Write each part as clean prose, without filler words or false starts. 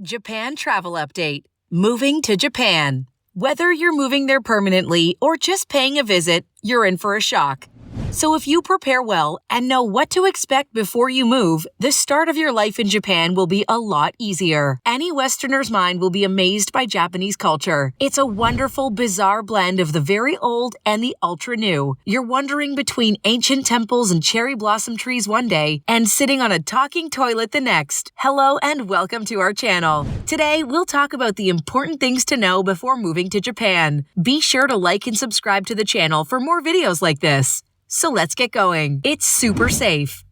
Japan Travel Update. Moving to Japan. Whether you're moving there permanently or just paying a visit, you're in for a shock. So if you prepare well and know what to expect before you move, the start of your life in Japan will be a lot easier. Any Westerner's mind will be amazed by Japanese culture. It's a wonderful, bizarre blend of the very old and the ultra new. You're wandering between ancient temples and cherry blossom trees one day and sitting on a talking toilet the next. Hello and welcome to our channel. Today, we'll talk about the important things to know before moving to Japan. Be sure to like and subscribe to the channel for more videos like this. So let's get going. It's super safe.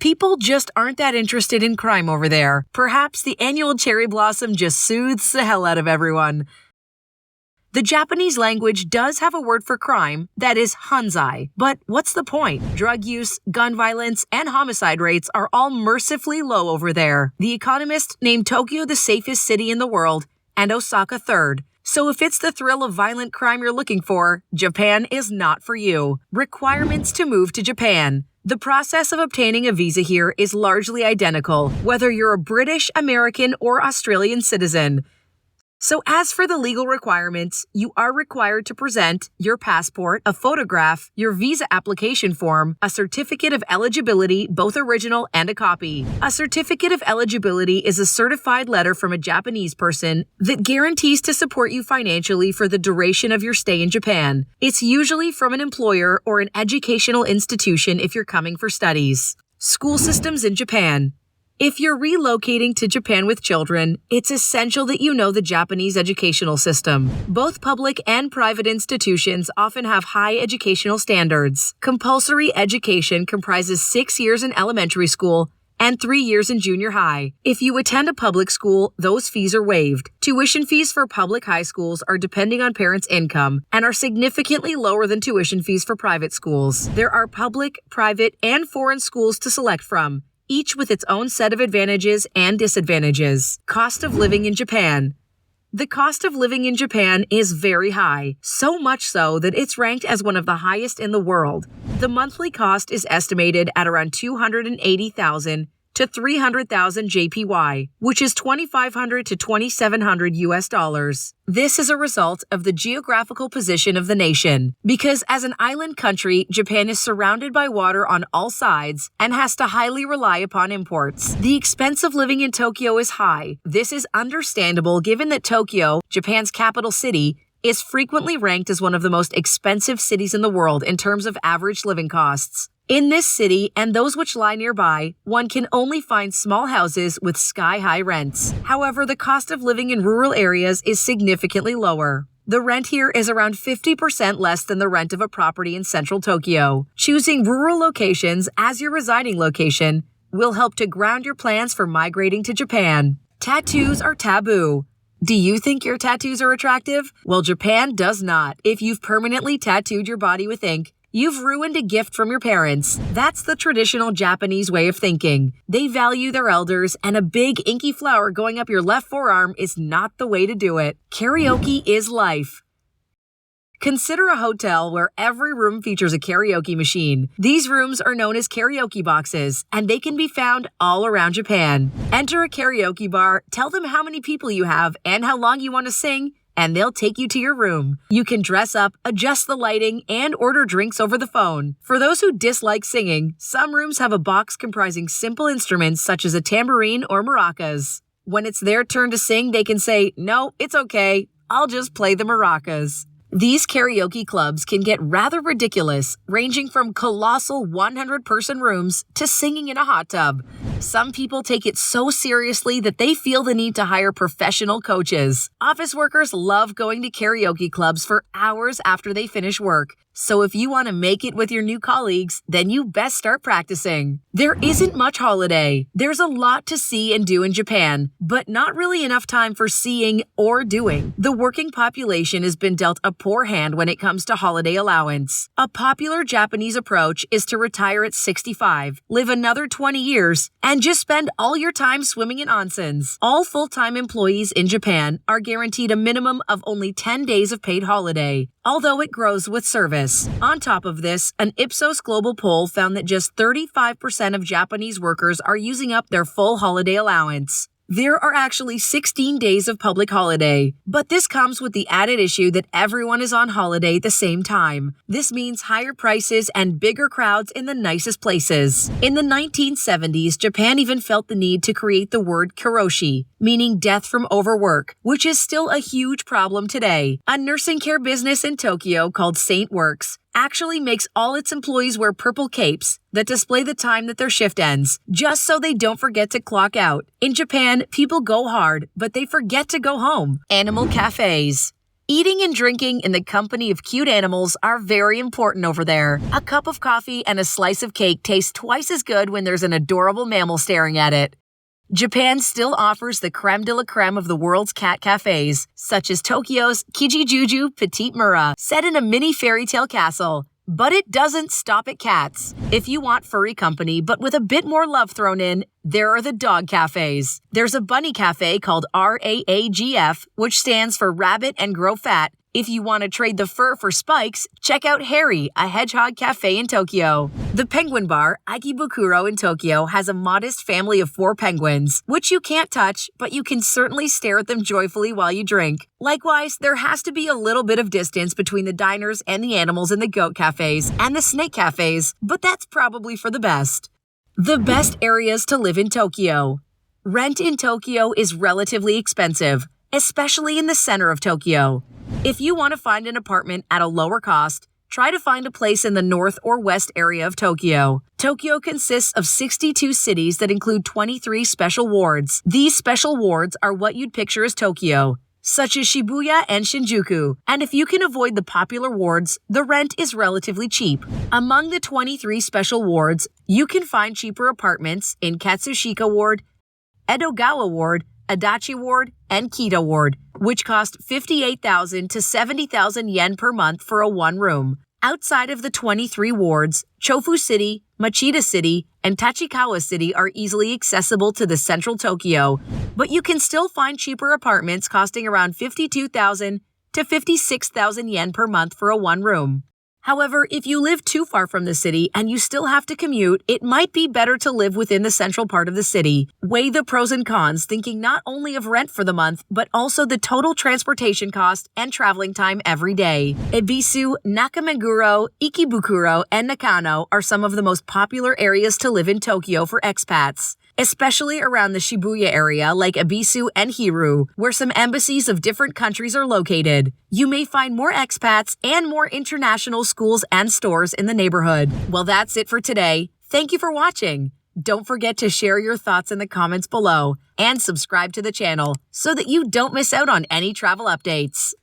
People just aren't that interested in crime over there. Perhaps the annual cherry blossom just soothes the hell out of everyone. The Japanese language does have a word for crime, that is hanzai. But what's the point? Drug use, gun violence, and homicide rates are all mercifully low over there. The Economist named Tokyo the safest city in the world, and Osaka third. So if it's the thrill of violent crime you're looking for, Japan is not for you. Requirements to move to Japan. The process of obtaining a visa here is largely identical, whether you're a British, American, or Australian citizen. So as for the legal requirements, you are required to present your passport, a photograph, your visa application form, a certificate of eligibility, both original and a copy. A certificate of eligibility is a certified letter from a Japanese person that guarantees to support you financially for the duration of your stay in Japan. It's usually from an employer or an educational institution if you're coming for studies. School systems in Japan. If you're relocating to Japan with children, it's essential that you know the Japanese educational system. Both public and private institutions often have high educational standards. Compulsory education comprises 6 years in elementary school and 3 years in junior high. If you attend a public school, those fees are waived. Tuition fees for public high schools are depending on parents' income and are significantly lower than tuition fees for private schools. There are public, private, and foreign schools to select from, each with its own set of advantages and disadvantages. Cost of living in Japan. The cost of living in Japan is very high, so much so that it's ranked as one of the highest in the world. The monthly cost is estimated at around 280,000 to 300,000 JPY, which is 2,500 to 2,700 US dollars. This is a result of the geographical position of the nation, because as an island country, Japan is surrounded by water on all sides and has to highly rely upon imports. The expense of living in Tokyo is high. This is understandable given that Tokyo, Japan's capital city, is frequently ranked as one of the most expensive cities in the world in terms of average living costs. In this city and those which lie nearby, one can only find small houses with sky-high rents. However, the cost of living in rural areas is significantly lower. The rent here is around 50% less than the rent of a property in central Tokyo. Choosing rural locations as your residing location will help to ground your plans for migrating to Japan. Tattoos are taboo. Do you think your tattoos are attractive? Well, Japan does not. If you've permanently tattooed your body with ink, you've ruined a gift from your parents. That's the traditional Japanese way of thinking. They value their elders, and a big inky flower going up your left forearm is not the way to do it. Karaoke is life. Consider a hotel where every room features a karaoke machine. These rooms are known as karaoke boxes, and they can be found all around Japan. Enter a karaoke bar, tell them how many people you have and how long you want to sing, and they'll take you to your room. You can dress up, adjust the lighting, and order drinks over the phone. For those who dislike singing, some rooms have a box comprising simple instruments such as a tambourine or maracas. When it's their turn to sing, they can say, "No, it's okay. I'll just play the maracas." These karaoke clubs can get rather ridiculous, ranging from colossal 100-person rooms to singing in a hot tub. Some people take it so seriously that they feel the need to hire professional coaches. Office workers love going to karaoke clubs for hours after they finish work. So if you want to make it with your new colleagues, then you best start practicing. There isn't much holiday. There's a lot to see and do in Japan, but not really enough time for seeing or doing. The working population has been dealt a poor hand when it comes to holiday allowance. A popular Japanese approach is to retire at 65, live another 20 years, and just spend all your time swimming in onsens. All full-time employees in Japan are guaranteed a minimum of only 10 days of paid holiday, although it grows with service. On top of this, an Ipsos global poll found that just 35% of Japanese workers are using up their full holiday allowance. There are actually 16 days of public holiday, but this comes with the added issue that everyone is on holiday at the same time. This means higher prices and bigger crowds in the nicest places. In the 1970s, Japan even felt the need to create the word karoshi, meaning death from overwork, which is still a huge problem today. A nursing care business in Tokyo called Saint Works actually makes all its employees wear purple capes that display the time that their shift ends, just so they don't forget to clock out. In Japan, people go hard, but they forget to go home. Animal cafes. Eating and drinking in the company of cute animals are very important over there. A cup of coffee and a slice of cake taste twice as good when there's an adorable mammal staring at it. Japan still offers the creme de la creme of the world's cat cafes, such as Tokyo's Kijijuju Petite Mura, set in a mini fairy tale castle. But it doesn't stop at cats. If you want furry company, but with a bit more love thrown in, there are the dog cafes. There's a bunny cafe called RAAGF, which stands for Rabbit and Grow Fat. If you want to trade the fur for spikes, check out Harry, a hedgehog cafe in Tokyo. The penguin bar, Aikibukuro in Tokyo, has a modest family of 4 penguins, which you can't touch, but you can certainly stare at them joyfully while you drink. Likewise, there has to be a little bit of distance between the diners and the animals in the goat cafes and the snake cafes, but that's probably for the best. The best areas to live in Tokyo. Rent in Tokyo is relatively expensive, especially in the center of Tokyo. If you want to find an apartment at a lower cost, try to find a place in the north or west area of Tokyo. Tokyo consists of 62 cities that include 23 special wards. These special wards are what you'd picture as Tokyo, such as Shibuya and Shinjuku, and if you can avoid the popular wards, the rent is relatively cheap. Among the 23 special wards, you can find cheaper apartments in Katsushika Ward, Edogawa Ward, Adachi Ward, and Kita Ward, which cost 58,000 to 70,000 yen per month for a one-room. Outside of the 23 wards, Chofu City, Machida City, and Tachikawa City are easily accessible to the central Tokyo, but you can still find cheaper apartments costing around 52,000 to 56,000 yen per month for a one-room. However, if you live too far from the city and you still have to commute, it might be better to live within the central part of the city. Weigh the pros and cons, thinking not only of rent for the month, but also the total transportation cost and traveling time every day. Ebisu, Nakameguro, Ikebukuro, and Nakano are some of the most popular areas to live in Tokyo for expats, especially around the Shibuya area like Ebisu and Hiru, where some embassies of different countries are located. You may find more expats and more international schools and stores in the neighborhood. Well, that's it for today. Thank you for watching. Don't forget to share your thoughts in the comments below and subscribe to the channel so that you don't miss out on any travel updates.